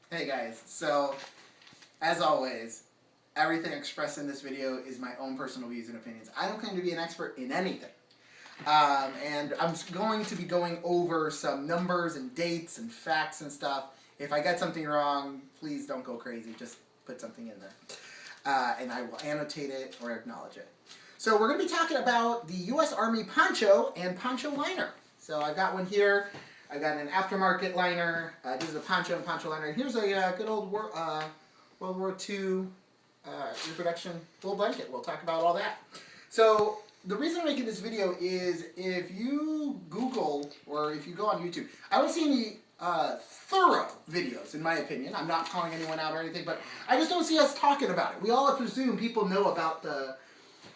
Hey guys, so as always, everything expressed in this video is my own personal views and opinions. I don't claim to be an expert in anything. And I'm going to be going over some numbers and dates and facts and stuff. If I get something wrong, please don't go crazy. Just put something in there. And I will annotate it or acknowledge it. So we're going to be talking about the U.S. Army poncho and poncho liner. So I've got one here. I got an aftermarket liner. This is a poncho and poncho liner. Here's a good old World War II reproduction wool blanket. We'll talk about all that. So the reason I'm making this video is if you Google or if you go on YouTube, I don't see any thorough videos, in my opinion. I'm not calling anyone out or anything, but I just don't see us talking about it. We all presume people know about the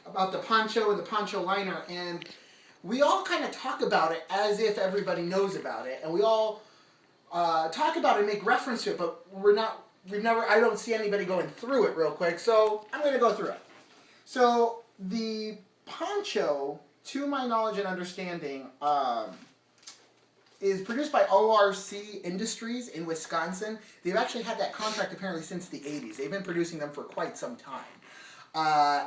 poncho and the poncho liner, and we all kind of talk about it as if everybody knows about it, and we all talk about it and make reference to it, but I don't see anybody going through it real quick, so I'm going to go through it. So the poncho, to my knowledge and understanding, is produced by ORC Industries in Wisconsin. They've actually had that contract apparently since the 80s. They've been producing them for quite some time.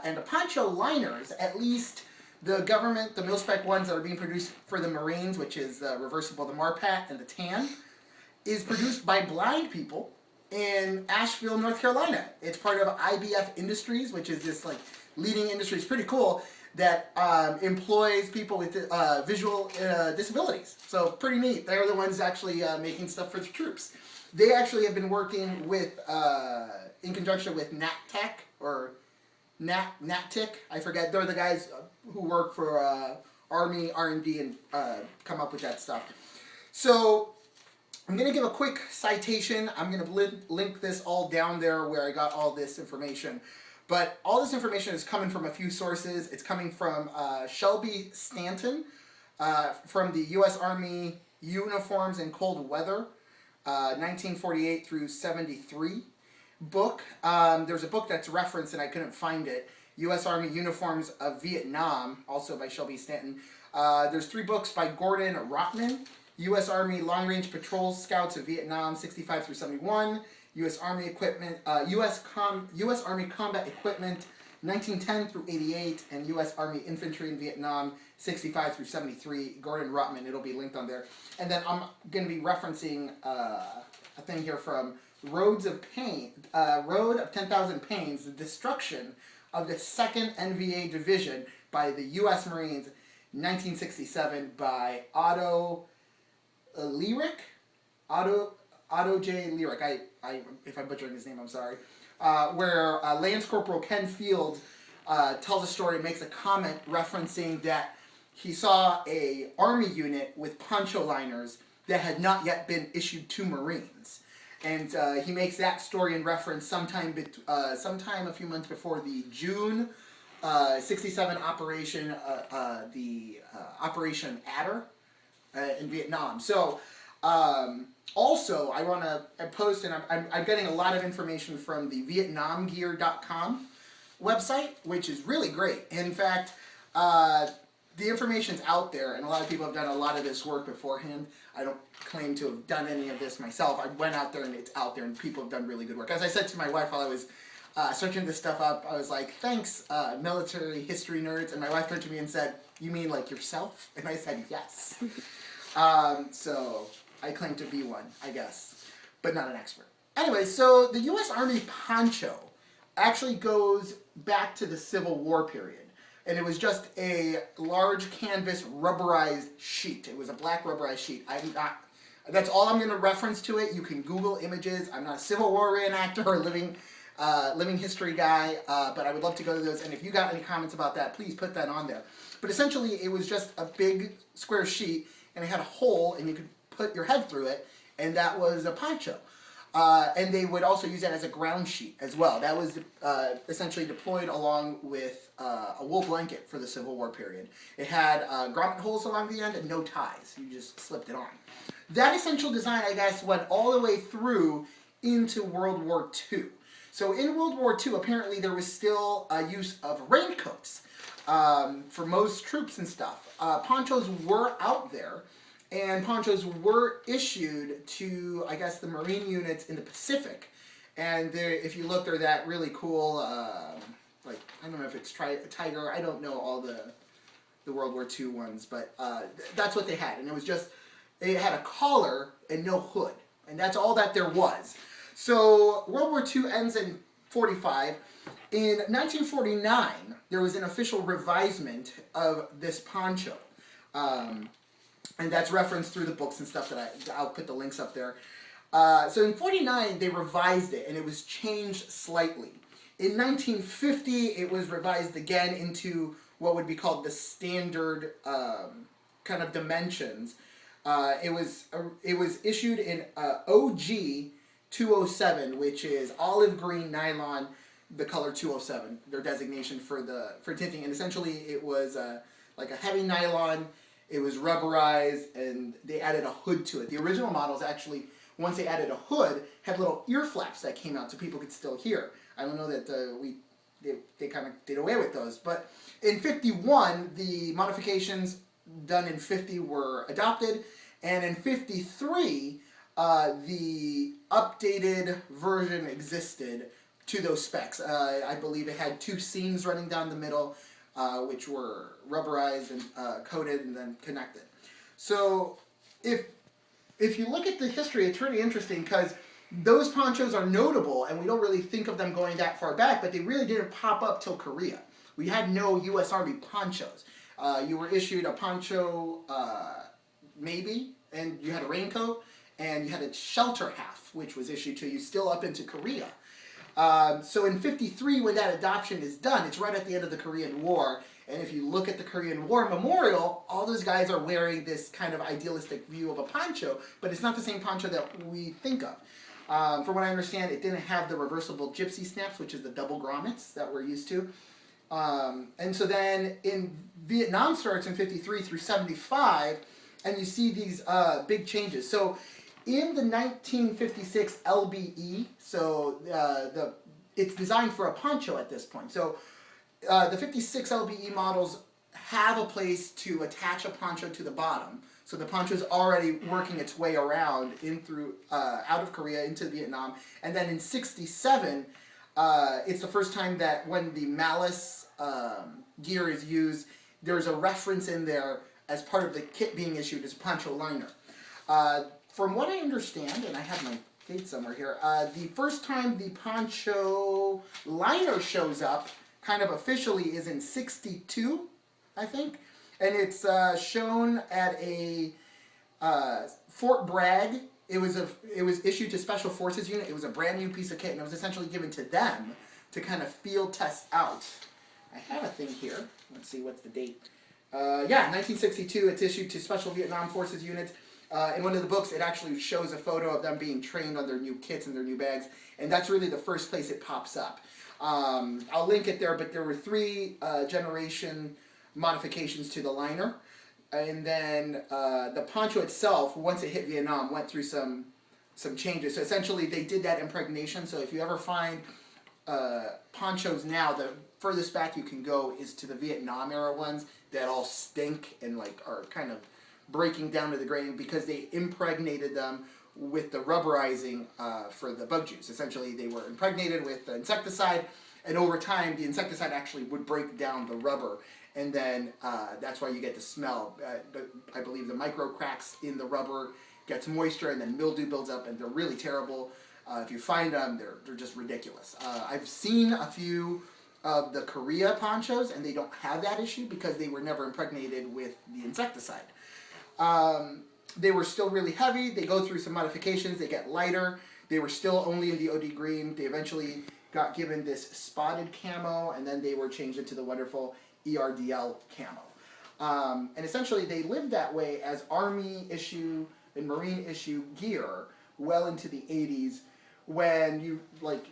And the poncho liners, at least the government, the mil-spec ones that are being produced for the Marines, which is reversible, the Marpat and the Tan, is produced by blind people in Asheville, North Carolina. It's part of IBF Industries, which is this like leading industry. It's pretty cool that employs people with visual disabilities. So pretty neat. They're the ones actually making stuff for the troops. They actually have been working with, in conjunction with NatTech or NatTic, I forget. They're the guys who work for Army R&D and come up with that stuff. So I'm going to give a quick citation. I'm going to link this all down there where I got all this information. But all this information is coming from a few sources. It's coming from Shelby Stanton, from the U.S. Army Uniforms in Cold Weather, 1948 through 73 book. There's a book that's referenced and I couldn't find it. U.S. Army Uniforms of Vietnam, also by Shelby Stanton. There's 3 books by Gordon Rottman. U.S. Army Long Range Patrol Scouts of Vietnam, 65 through 71. U.S. Army Equipment, U.S. Army Combat Equipment, 1910 through 88, and U.S. Army Infantry in Vietnam, 65 through 73. Gordon Rottman, it'll be linked on there. And then I'm going to be referencing a thing here from Road of 10,000 Pains, the destruction of the 2nd NVA Division by the U.S. Marines, 1967, by Otto Lehrack. Otto J. Lehrack, if I'm butchering his name, I'm sorry, where Lance Corporal Ken Fields tells a story and makes a comment referencing that he saw a Army unit with poncho liners that had not yet been issued to Marines. And he makes that story in reference sometime a few months before the June 67 operation, Operation Adder in Vietnam. So, also, I want to post, and I'm getting a lot of information from the VietnamGear.com website, which is really great. In fact, the information's out there, and a lot of people have done a lot of this work beforehand. I don't claim to have done any of this myself. I went out there, and it's out there, and people have done really good work. As I said to my wife while I was searching this stuff up, I was like, thanks, military history nerds. And my wife turned to me and said, you mean like yourself? And I said, yes. So I claim to be one, I guess, but not an expert. Anyway, so the U.S. Army poncho actually goes back to the Civil War period. And it was just a large canvas rubberized sheet. It was a black rubberized sheet. That's all I'm going to reference to it. You can Google images. I'm not a Civil War reenactor or living history guy, but I would love to go to those. And if you got any comments about that, please put that on there. But essentially, it was just a big square sheet, and it had a hole, and you could put your head through it, and that was a poncho. And they would also use that as a ground sheet as well. That was essentially deployed along with a wool blanket for the Civil War period. It had grommet holes along the end and no ties. You just slipped it on. That essential design, I guess, went all the way through into World War II. So in World War II, apparently there was still a use of raincoats for most troops and stuff. Ponchos were out there, And ponchos were issued to, I guess, the Marine units in the Pacific. And if you look, they're that really cool, like, I don't know if it's Tiger, I don't know all the World War II ones, but that's what they had. And it was just, it had a collar and no hood. And that's all that there was. So World War II ends in 45. In 1949, there was an official revisement of this poncho. And that's referenced through the books and stuff that I'll put the links up there. So in 49, they revised it, and it was changed slightly. In 1950, it was revised again into what would be called the standard kind of dimensions. It was issued in OG 207, which is olive green nylon, the color 207, their designation for tinting. And essentially, it was like a heavy nylon. It was rubberized, and they added a hood to it. The original models actually, once they added a hood, had little ear flaps that came out so people could still hear. I don't know that they kind of did away with those. But in 51, the modifications done in 50 were adopted, and in 53, the updated version existed to those specs. I believe it had 2 seams running down the middle, which were rubberized and coated and then connected. So if you look at the history, it's pretty interesting because those ponchos are notable, and we don't really think of them going that far back, but they really didn't pop up till Korea. We had no U.S. Army ponchos. You were issued a poncho, maybe, and you had a raincoat, and you had a shelter half, which was issued to you still up into Korea. So in 53, when that adoption is done, it's right at the end of the Korean War. And if you look at the Korean War memorial, all those guys are wearing this kind of idealistic view of a poncho, but it's not the same poncho that we think of. From what I understand, it didn't have the reversible gypsy snaps, which is the double grommets that we're used to. And so then in Vietnam starts in 53 through 75, and you see these big changes. So in the 1956 LBE, so it's designed for a poncho at this point. So the 56 LBE models have a place to attach a poncho to the bottom. So the poncho is already working its way around in through out of Korea into Vietnam. And then in 67, it's the first time that when the malice gear is used, there's a reference in there as part of the kit being issued as a poncho liner. From what I understand, and I have my date somewhere here, the first time the poncho liner shows up, kind of officially, is in 62, I think. And it's shown at a Fort Bragg. It was issued to Special Forces unit. It was a brand new piece of kit, and it was essentially given to them to kind of field test out. I have a thing here. Let's see, what's the date? Yeah, 1962. It's issued to Special Vietnam Forces units. In one of the books, it actually shows a photo of them being trained on their new kits and their new bags, and that's really the first place it pops up. I'll link it there, but there were 3 generation modifications to the liner, and then the poncho itself, once it hit Vietnam, went through some changes. So essentially, they did that impregnation. So if you ever find ponchos now, the furthest back you can go is to the Vietnam era ones that all stink and like are kind of breaking down to the grain because they impregnated them with the rubberizing for the bug juice. Essentially, they were impregnated with the insecticide, and over time, the insecticide actually would break down the rubber, and then that's why you get the smell. I believe the micro cracks in the rubber gets moisture, and then mildew builds up, and they're really terrible. If you find them, they're just ridiculous. I've seen a few of the Korea ponchos, and they don't have that issue because they were never impregnated with the insecticide. They were still really heavy. They go through some modifications. They get lighter. They were still only in the OD green. They eventually got given this spotted camo, and then they were changed into the wonderful ERDL camo. And essentially, they lived that way as Army issue and Marine issue gear well into the 80s, when you, like,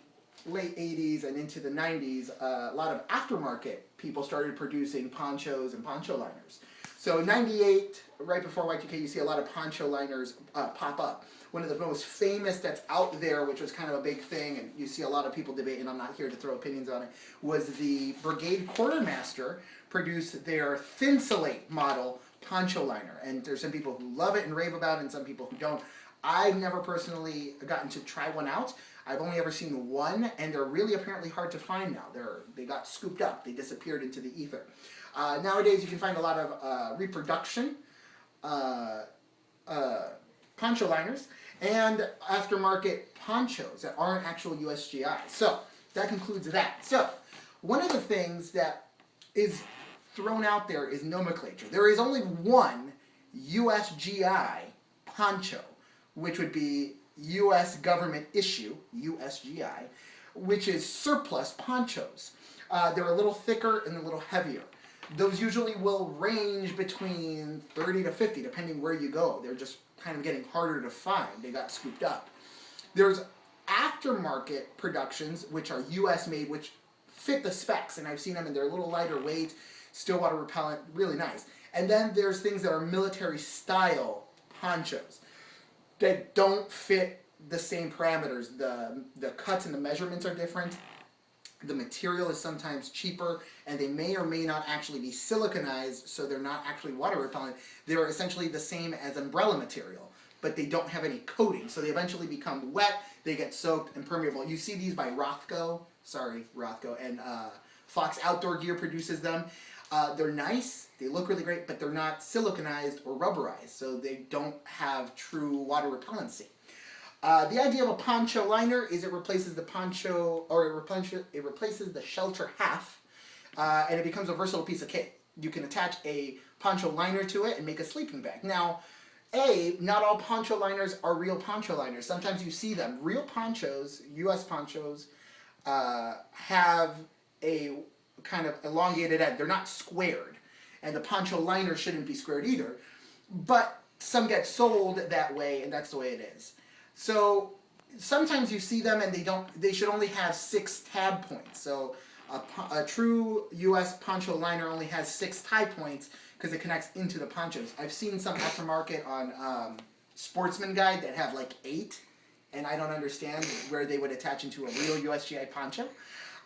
late 80s and into the 90s, a lot of aftermarket people started producing ponchos and poncho liners. So in 98, right before Y2K, you see a lot of poncho liners pop up. One of the most famous that's out there, which was kind of a big thing, and you see a lot of people debating, I'm not here to throw opinions on it, was the Brigade Quartermaster produced their Thinsulate model poncho liner. And there's some people who love it and rave about it and some people who don't. I've never personally gotten to try one out. I've only ever seen one, and they're really apparently hard to find now. They got scooped up. They disappeared into the ether. Nowadays, you can find a lot of reproduction poncho liners and aftermarket ponchos that aren't actual USGI. So that concludes that. So one of the things that is thrown out there is nomenclature. There is only one USGI poncho, which would be U.S. government issue, USGI, which is surplus ponchos. They're a little thicker and a little heavier. Those usually will range between 30 to 50, depending where you go. They're just kind of getting harder to find. They got scooped up. There's aftermarket productions, which are U.S. made, which fit the specs, and I've seen them, and they're a little lighter weight, still water repellent, really nice. And then there's things that are military style ponchos that don't fit the same parameters. The cuts and the measurements are different. The material is sometimes cheaper, and they may or may not actually be siliconized, so they're not actually water repellent. They're essentially the same as umbrella material, but they don't have any coating, so they eventually become wet, they get soaked and permeable. You see these by Rothco, and Fox Outdoor Gear produces them. They're nice, they look really great, but they're not siliconized or rubberized, so they don't have true water repellency. The idea of a poncho liner is it replaces the poncho, or it replaces the shelter half, and it becomes a versatile piece of kit. You can attach a poncho liner to it and make a sleeping bag. Now, not all poncho liners are real poncho liners. Sometimes you see them. Real ponchos, U.S. ponchos, have a kind of elongated end. They're not squared, and the poncho liner shouldn't be squared either. But some get sold that way, and that's the way it is. So sometimes you see them and they should only have 6 tab points. So a true US poncho liner only has 6 tie points because it connects into the ponchos. I've seen some aftermarket on Sportsman Guide that have like 8, and I don't understand where they would attach into a real USGI poncho.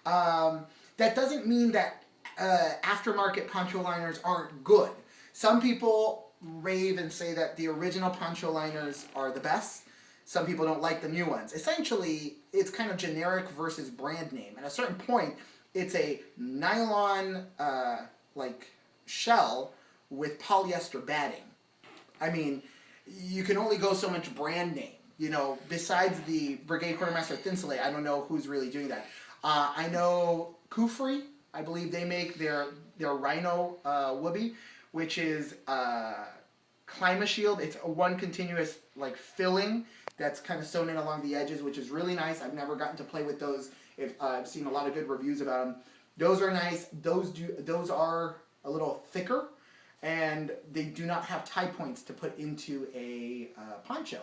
That doesn't mean that aftermarket poncho liners aren't good. Some people rave and say that the original poncho liners are the best. Some people don't like the new ones. Essentially, it's kind of generic versus brand name. At a certain point, it's a nylon shell with polyester batting. I mean, you can only go so much brand name. You know, besides the Brigade Quartermaster Thinsulate, I don't know who's really doing that. I know Kufri, I believe they make their Rhino Whoopee, which is Climashield. It's one continuous filling that's kind of sewn in along the edges, which is really nice. I've never gotten to play with those. I've seen a lot of good reviews about them. Those are nice. Those are a little thicker, and they do not have tie points to put into a poncho.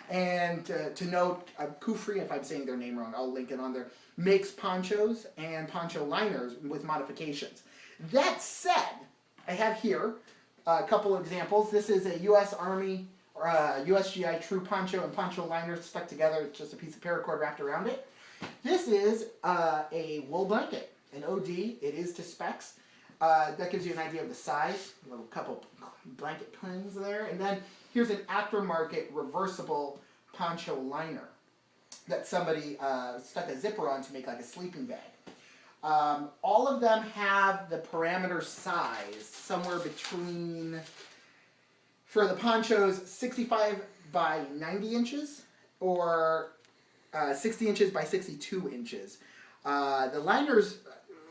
And to note, Kufri, if I'm saying their name wrong, I'll link it on there, makes ponchos and poncho liners with modifications. That said, I have here a couple of examples. This is a U.S. Army or USGI true poncho and poncho liner stuck together. It's just a piece of paracord wrapped around it. This is a wool blanket, an OD. It is to specs. That gives you an idea of the size. A little couple blanket pins there. And then here's an aftermarket reversible poncho liner that somebody stuck a zipper on to make like a sleeping bag. All of them have the parameter size somewhere between, for the ponchos, 65 by 90 inches or 60 inches by 62 inches. The liners,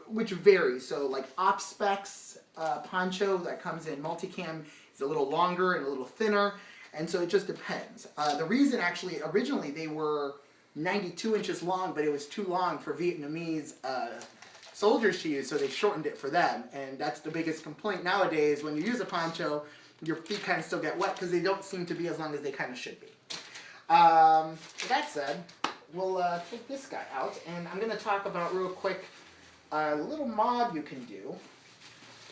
which vary, so like op specs poncho that comes in multicam is a little longer and a little thinner, and so it just depends. The reason actually, originally they were 92 inches long, but it was too long for Vietnamese soldiers to use, so they shortened it for them, and that's the biggest complaint nowadays. When you use a poncho, your feet kind of still get wet because they don't seem to be as long as they kind of should be. With that said, we'll take this guy out, and I'm going to talk about real quick a little mod you can do,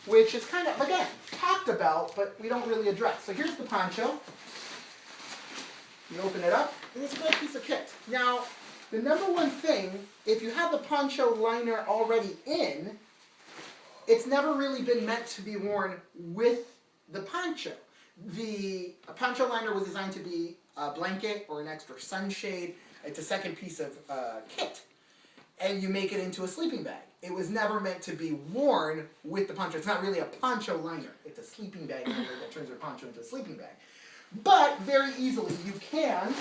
which is kind of, again, talked about, but we don't really address. So here's the poncho. You open it up, and it's a great piece of kit. Now, the number one thing, if you have the poncho liner already in, it's never really been meant to be worn with the poncho. The poncho liner was designed to be a blanket or an extra sunshade. It's a second piece of kit. And you make it into a sleeping bag. It was never meant to be worn with the poncho. It's not really a poncho liner. It's a sleeping bag liner that turns your poncho into a sleeping bag. But very easily you can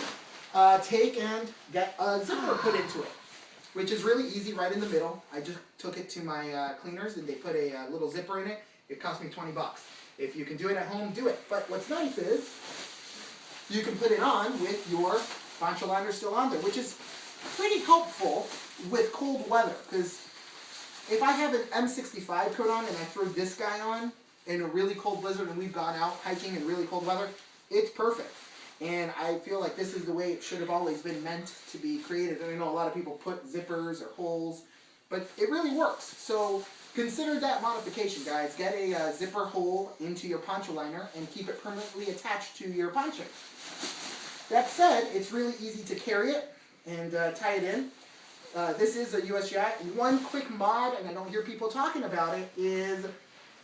take and get a zipper put into it, which is really easy right in the middle. I just took it to my cleaners and they put a little zipper in it. It cost me 20 bucks. If you can do it at home, do it. But what's nice is you can put it on with your poncho liner still on there, which is pretty helpful with cold weather, because if I have an M65 coat on and I throw this guy on in a really cold blizzard and we've gone out hiking in really cold weather, it's perfect. And I feel like this is the way it should have always been meant to be created. And I know a lot of people put zippers or holes, but it really works. So consider that modification, guys. Get a zipper hole into your poncho liner and keep it permanently attached to your poncho. That said, it's really easy to carry it and tie it in. This is a USGI. One quick mod, and I don't hear people talking about it, is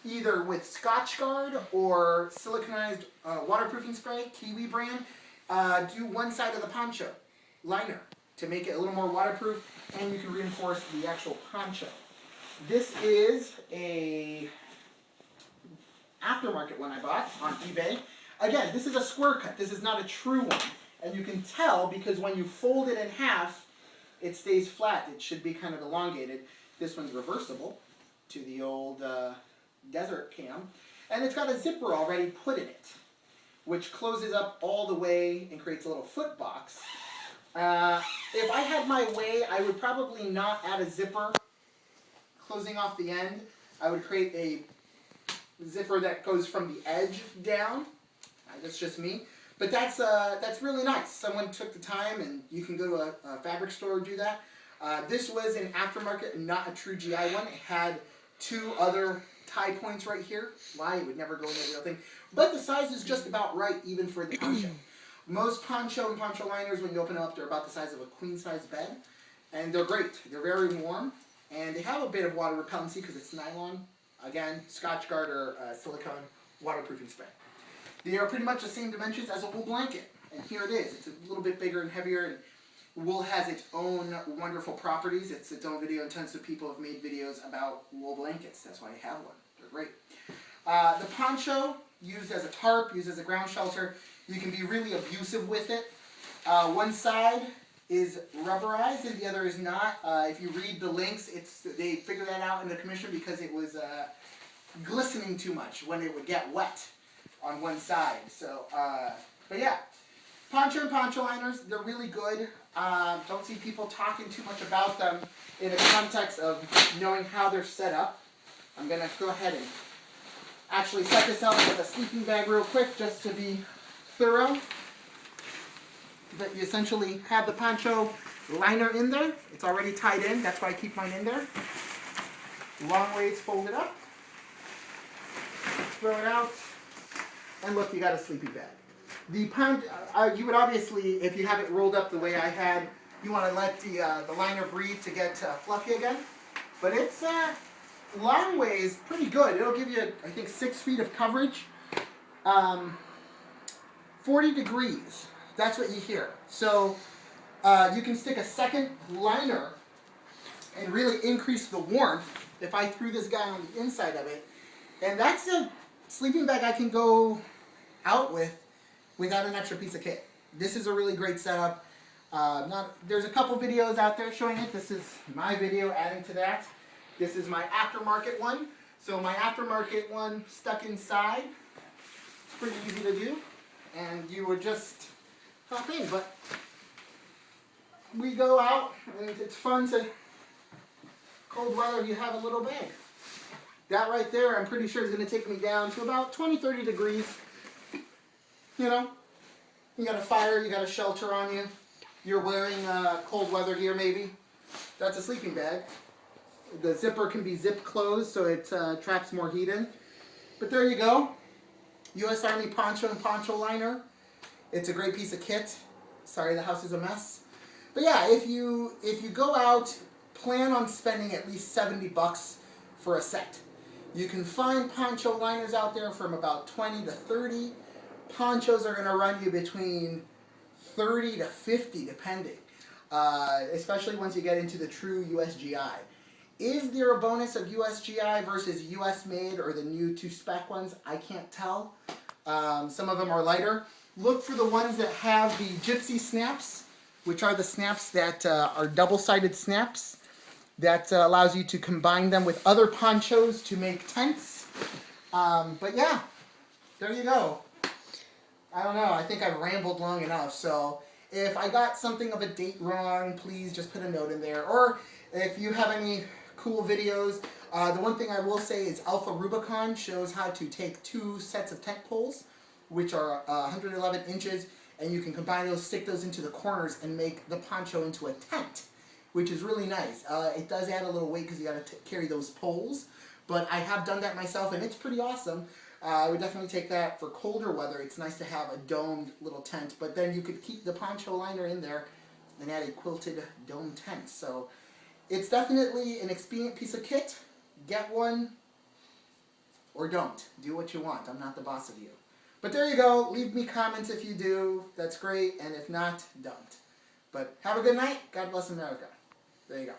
either with Scotchgard or siliconized waterproofing spray, Kiwi brand, do one side of the poncho liner to make it a little more waterproof, and you can reinforce the actual poncho. This is a aftermarket one I bought on eBay. Again, this is a square cut. This is not a true one. And you can tell because when you fold it in half, it stays flat. It should be kind of elongated. This one's reversible to the old desert cam. And it's got a zipper already put in it, which closes up all the way and creates a little foot box. If I had my way, I would probably not add a zipper closing off the end. I would create a zipper that goes from the edge down. That's just me. But that's really nice. Someone took the time, and you can go to a fabric store and do that. This was an aftermarket, not a true GI one. It had two other tie points right here. Why? It would never go in the real thing. But the size is just about right, even for the poncho. Most poncho and poncho liners, when you open them up, they're about the size of a queen-size bed. And they're great. They're very warm. And they have a bit of water repellency because it's nylon. Again, Scotchgard or silicone waterproofing spray. They are pretty much the same dimensions as a wool blanket. And here it is. It's a little bit bigger and heavier. And wool has its own wonderful properties. It's its own video, and tons of people have made videos about wool blankets. That's why I have one. They're great. The poncho, used as a tarp, used as a ground shelter. You can be really abusive with it. One side is rubberized and the other is not. If you read the links, they figured that out in the commission because it was glistening too much when it would get wet on one side. So, but yeah, poncho and poncho liners, they're really good. Don't see people talking too much about them in the context of knowing how they're set up. I'm going to go ahead and actually set this up as a sleeping bag real quick just to be thorough. But you essentially have the poncho liner in there. It's already tied in. That's why I keep mine in there. Long ways folded up. Throw it out. And look, you got a sleeping bag. The you would obviously, if you have it rolled up the way I had, you want to let the liner breathe to get fluffy again. But it's long ways pretty good. It'll give you, I think, 6 feet of coverage. 40 degrees. That's what you hear. So you can stick a second liner and really increase the warmth if I threw this guy on the inside of it. And that's a sleeping bag I can go out with without an extra piece of kit. This is a really great setup. There's a couple videos out there showing it. This is my video adding to that. This is my aftermarket one. So my aftermarket one stuck inside. It's pretty easy to do. And you would just hop in. But we go out and it's fun to, cold weather, you have a little bag. That right there, I'm pretty sure is going to take me down to about 20, 30 degrees. You know, you got a fire, you got a shelter on you. You're wearing cold weather gear maybe. That's a sleeping bag. The zipper can be zip closed so it traps more heat in. But there you go. U.S. Army poncho and poncho liner. It's a great piece of kit. Sorry the house is a mess. But yeah, if you go out, plan on spending at least $70 for a set. You can find poncho liners out there from about 20 to 30. Ponchos are going to run you between 30 to 50 depending, especially once you get into the true USGI. Is there a bonus of USGI versus US made or the new 2-spec ones? I can't tell. Some of them are lighter. Look for the ones that have the gypsy snaps, which are the snaps that are double-sided snaps. That allows you to combine them with other ponchos to make tents. But yeah, there you go. I don't know, I think I've rambled long enough, so if I got something of a date wrong, please just put a note in there. Or if you have any cool videos, the one thing I will say is Alpha Rubicon shows how to take 2 sets of tent poles, which are 111 inches, and you can combine those, stick those into the corners, and make the poncho into a tent, which is really nice. It does add a little weight because you got to carry those poles, but I have done that myself, and it's pretty awesome. I would definitely take that for colder weather. It's nice to have a domed little tent, but then you could keep the poncho liner in there and add a quilted dome tent. So it's definitely an expedient piece of kit. Get one or don't. Do what you want. I'm not the boss of you. But there you go. Leave me comments if you do. That's great. And if not, don't. But have a good night. God bless America. There you go.